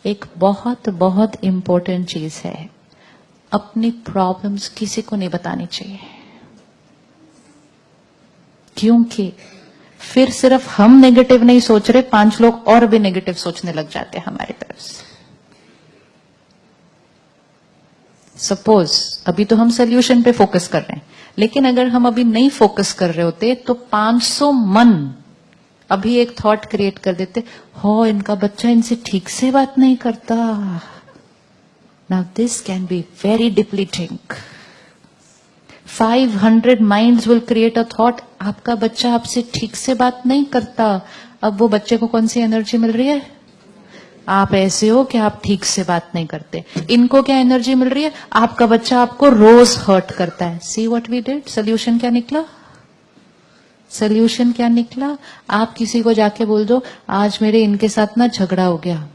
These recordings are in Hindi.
एक बहुत बहुत इम्पोर्टेंट चीज है, अपनी प्रॉब्लम्स किसी को नहीं बतानी चाहिए, क्योंकि फिर सिर्फ हम नेगेटिव नहीं सोच रहे, 5 लोग और भी नेगेटिव सोचने लग जाते हैं हमारी तरफ से। सपोज अभी तो हम सोल्यूशन पे फोकस कर रहे हैं, लेकिन अगर हम अभी नहीं फोकस कर रहे होते तो 500 मन अभी एक थॉट क्रिएट कर देते, हो इनका बच्चा इनसे ठीक से बात नहीं करता। Now this can be very depleting. 500 minds will create a thought, आपका बच्चा आपसे ठीक से बात नहीं करता। अब वो बच्चे को कौन सी एनर्जी मिल रही है? आप ऐसे हो कि आप ठीक से बात नहीं करते। इनको क्या एनर्जी मिल रही है? आपका बच्चा आपको रोज हर्ट करता है। See what we did? Solution क्या निकला? सोल्यूशन क्या निकला? आप किसी को जाके बोल दो, आज मेरे इनके साथ ना झगड़ा हो गया,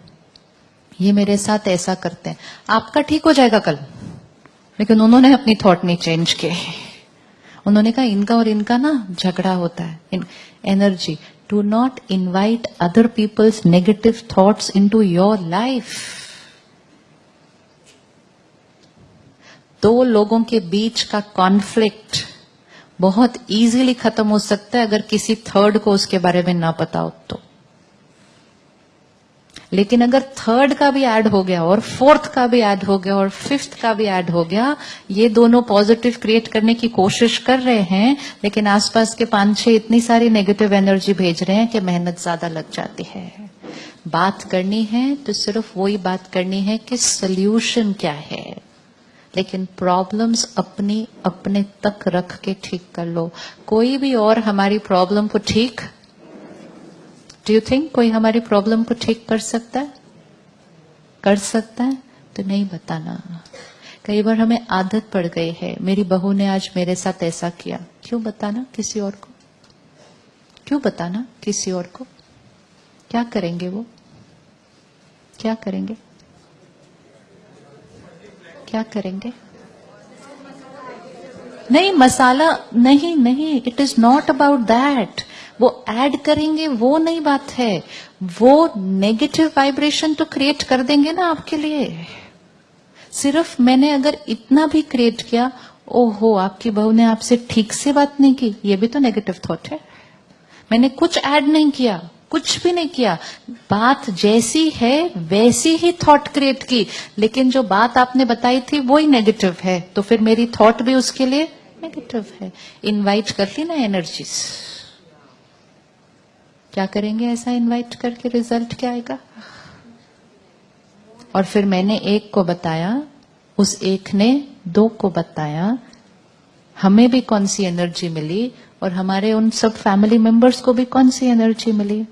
ये मेरे साथ ऐसा करते हैं, आपका ठीक हो जाएगा कल। लेकिन उन्होंने अपनी थॉट नहीं चेंज किए, उन्होंने कहा इनका और इनका ना झगड़ा होता है। Energy, do not invite other people's negative thoughts into your life. 2 लोगों के बीच का कॉन्फ्लिक्ट बहुत इजीली खत्म हो सकता है अगर किसी थर्ड को उसके बारे में ना पता हो तो। लेकिन अगर थर्ड का भी ऐड हो गया और फोर्थ का भी ऐड हो गया और फिफ्थ का भी ऐड हो गया, ये दोनों पॉजिटिव क्रिएट करने की कोशिश कर रहे हैं, लेकिन आसपास के 5-6 इतनी सारी नेगेटिव एनर्जी भेज रहे हैं कि मेहनत ज्यादा लग जाती है। बात करनी है तो सिर्फ वही बात करनी है कि सोल्यूशन क्या है, लेकिन प्रॉब्लम्स अपनी अपने तक रख के ठीक कर लो। कोई भी और हमारी प्रॉब्लम को ठीक, डू यू थिंक कोई हमारी प्रॉब्लम को ठीक कर सकता है? कर सकता है? तो नहीं बताना। कई बार हमें आदत पड़ गई है, मेरी बहू ने आज मेरे साथ ऐसा किया, क्यों बताना किसी और को? क्यों बताना किसी और को? क्या करेंगे वो? क्या करेंगे? क्या करेंगे? नहीं, मसाला नहीं, नहीं, it is not about that. वो ऐड करेंगे वो नहीं बात है, वो नेगेटिव वाइब्रेशन तो क्रिएट कर देंगे ना आपके लिए। सिर्फ मैंने अगर इतना भी क्रिएट किया, ओहो आपकी बहू ने आपसे ठीक से बात नहीं की, ये भी तो नेगेटिव थॉट है। मैंने कुछ ऐड नहीं किया, कुछ भी नहीं किया, बात जैसी है वैसी ही थॉट क्रिएट की, लेकिन जो बात आपने बताई थी वही नेगेटिव है, तो फिर मेरी थॉट भी उसके लिए नेगेटिव है। इनवाइट कर ली ना एनर्जीज। क्या करेंगे ऐसा इनवाइट करके? रिजल्ट क्या आएगा? और फिर मैंने एक को बताया, उस एक ने 2 को बताया, हमें भी कौन सी एनर्जी मिली और हमारे उन सब फैमिली मेंबर्स को भी कौन सी एनर्जी मिली।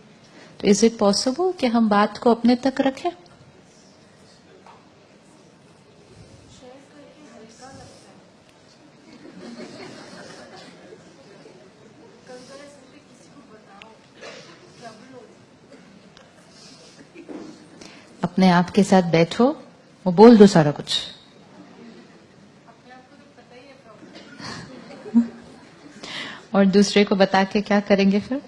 तो इज इट पॉसिबल कि हम बात को अपने तक रखें? अपने आप के साथ बैठो, वो बोल दो सारा कुछ। और दूसरे को बता के क्या करेंगे फिर?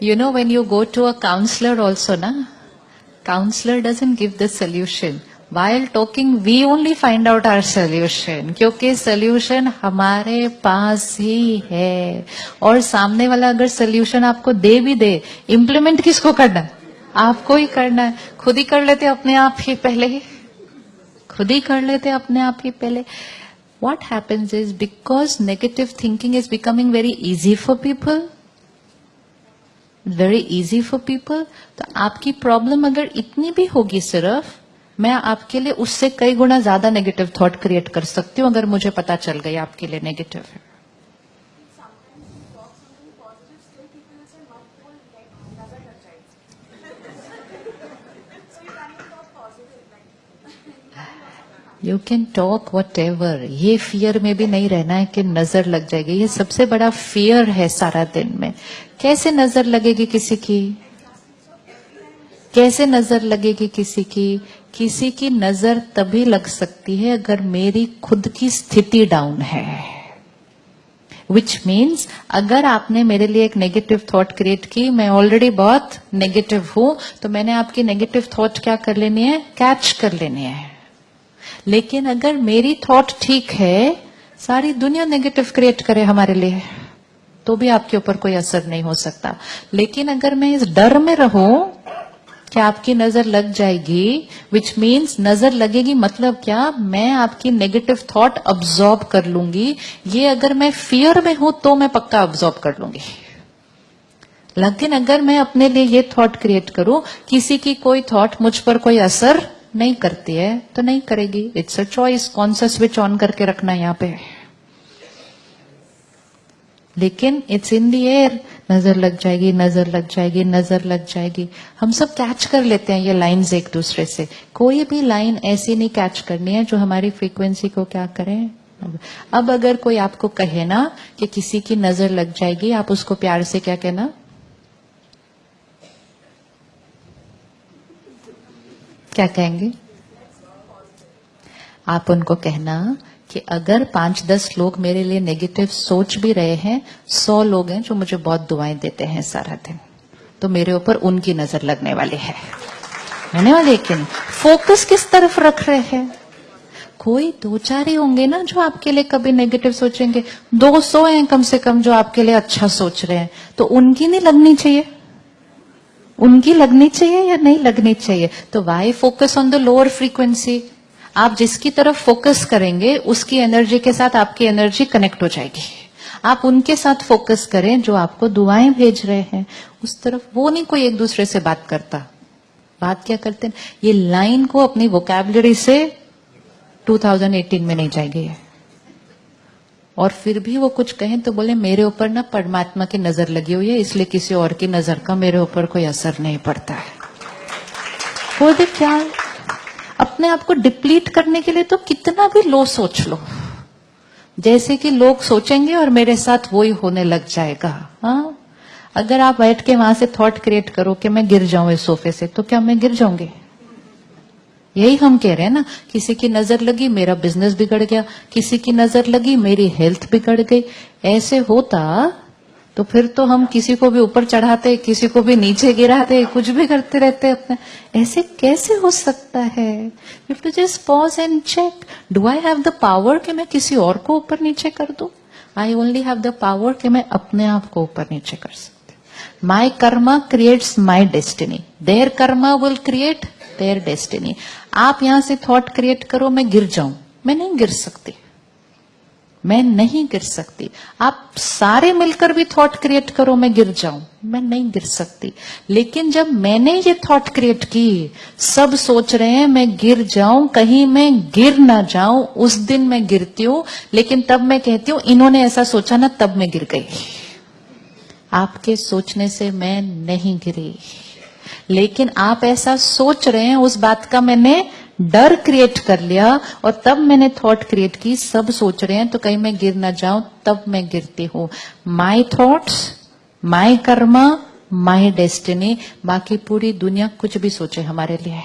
You know, when you go to a counselor also, na, counselor doesn't give the solution. While talking, we only find out our solution, क्योंकि solution हमारे पास ही है। और सामने वाला अगर solution आपको दे भी दे, implement किसको करना है? आपको ही करना है। खुद ही कर लेते अपने आप ही पहले ही, खुद ही कर लेते अपने आप ही पहले। What happens is, because negative thinking is becoming very easy for people, very easy for people, तो आपकी प्रॉब्लम अगर इतनी भी होगी सिर्फ, मैं आपके लिए उससे कई गुना ज्यादा नेगेटिव थॉट क्रिएट कर सकती हूँ अगर मुझे पता चल गई आपके लिए नेगेटिव है। You can talk what ever, ये फियर में भी नहीं रहना है कि नजर लग जाएगी। ये सबसे बड़ा फियर है सारा दिन में। कैसे नजर लगेगी किसी की? कैसे नजर लगेगी किसी की? किसी की नजर तभी लग सकती है अगर मेरी खुद की स्थिति डाउन है। विच मीन्स अगर आपने मेरे लिए एक नेगेटिव थॉट क्रिएट की, मैं ऑलरेडी बहुत नेगेटिव हूं, तो मैंने आपकी नेगेटिव थॉट क्या कर लेनी है, कैच कर लेनी है। लेकिन अगर मेरी थॉट ठीक है, सारी दुनिया नेगेटिव क्रिएट करे हमारे लिए, तो भी आपके ऊपर कोई असर नहीं हो सकता। लेकिन अगर मैं इस डर में रहूं कि आपकी नजर लग जाएगी, विच मीन्स नजर लगेगी मतलब क्या, मैं आपकी नेगेटिव थॉट अब्सॉर्ब कर लूंगी। ये अगर मैं फियर में हूं तो मैं पक्का अब्सॉर्ब कर लूंगी। लेकिन अगर मैं अपने लिए ये थॉट क्रिएट करूं, किसी की कोई थॉट मुझ पर कोई असर नहीं करती है, तो नहीं करेगी। इट्स अ चॉइस, कौन सा स्विच ऑन करके रखना है यहाँ पे। लेकिन इट्स इन दी एयर, नजर लग जाएगी, नजर लग जाएगी, नजर लग जाएगी। हम सब कैच कर लेते हैं ये लाइंस एक दूसरे से। कोई भी लाइन ऐसी नहीं कैच करनी है जो हमारी फ्रीक्वेंसी को क्या करें। अब अगर कोई आपको कहे ना कि किसी की नजर लग जाएगी, आप उसको प्यार से क्या कहना, क्या कहेंगे? आप उनको कहना कि अगर 5-10 लोग मेरे लिए नेगेटिव सोच भी रहे हैं, 100 लोग हैं जो मुझे बहुत दुआएं देते हैं सारा दिन, तो मेरे ऊपर उनकी नजर लगने वाली है। लगने वाली है कि नहीं? फोकस किस तरफ रख रहे हैं? कोई 2-4 ही होंगे ना जो आपके लिए कभी नेगेटिव सोचेंगे, 200 हैं कम से कम जो आपके लिए अच्छा सोच रहे हैं, तो उनकी नहीं लगनी चाहिए? उनकी लगनी चाहिए या नहीं लगनी चाहिए? तो why focus on the lower frequency. आप जिसकी तरफ फोकस करेंगे उसकी एनर्जी के साथ आपकी एनर्जी कनेक्ट हो जाएगी। आप उनके साथ फोकस करें जो आपको दुआएं भेज रहे हैं, उस तरफ। वो नहीं कोई एक दूसरे से बात करता। बात क्या करते हैं, ये लाइन को अपनी वोकैबुलरी से 2018 में नहीं जाएगी। और फिर भी वो कुछ कहें तो बोले मेरे ऊपर ना परमात्मा की नजर लगी हुई है, इसलिए किसी और की नजर का मेरे ऊपर कोई असर नहीं पड़ता है। वो भी क्या, अपने आप को डिप्लीट करने के लिए तो कितना भी लो सोच लो, जैसे कि लोग सोचेंगे और मेरे साथ वही होने लग जाएगा। हाँ, अगर आप बैठ के वहां से थॉट क्रिएट करो कि मैं गिर जाऊं इस सोफे से, तो क्या मैं गिर जाऊंगी? यही हम कह रहे हैं ना, किसी की नजर लगी मेरा बिजनेस बिगड़ गया, किसी की नजर लगी मेरी हेल्थ बिगड़ गई। ऐसे होता तो फिर तो हम किसी को भी ऊपर चढ़ाते, किसी को भी नीचे गिराते, कुछ भी करते रहते अपने। ऐसे कैसे हो सकता है? You too just pause and check, do I have the power कि मैं किसी और को ऊपर नीचे कर दूं? I only have the power कि मैं अपने आप को ऊपर नीचे कर सकती। My karma creates my destiny, their karma will create their destiny. आप यहां से थॉट क्रिएट करो मैं गिर जाऊं, मैं नहीं गिर सकती, मैं नहीं गिर सकती। आप सारे मिलकर भी थॉट क्रिएट करो मैं गिर जाऊं, मैं नहीं गिर सकती। लेकिन जब मैंने ये थॉट क्रिएट की, सब सोच रहे हैं मैं गिर जाऊं, कहीं मैं गिर ना जाऊं, उस दिन मैं गिरती हूं। लेकिन तब मैं कहती हूं इन्होंने ऐसा सोचा ना, तब मैं गिर गई। आपके सोचने से मैं नहीं गिरी, लेकिन आप ऐसा सोच रहे हैं, उस बात का मैंने डर क्रिएट कर लिया और तब मैंने थॉट क्रिएट की। सब सोच रहे हैं तो कहीं मैं गिर ना जाऊं, तब मैं गिरती हूं। My thoughts, my Karma, my destiny. बाकी पूरी दुनिया कुछ भी सोचे हमारे लिए,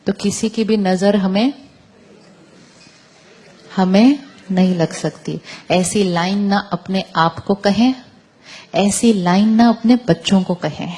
तो किसी की भी नजर हमें नहीं लग सकती। ऐसी लाइन ना अपने आप को कहें, ऐसी लाइन ना अपने बच्चों को कहें।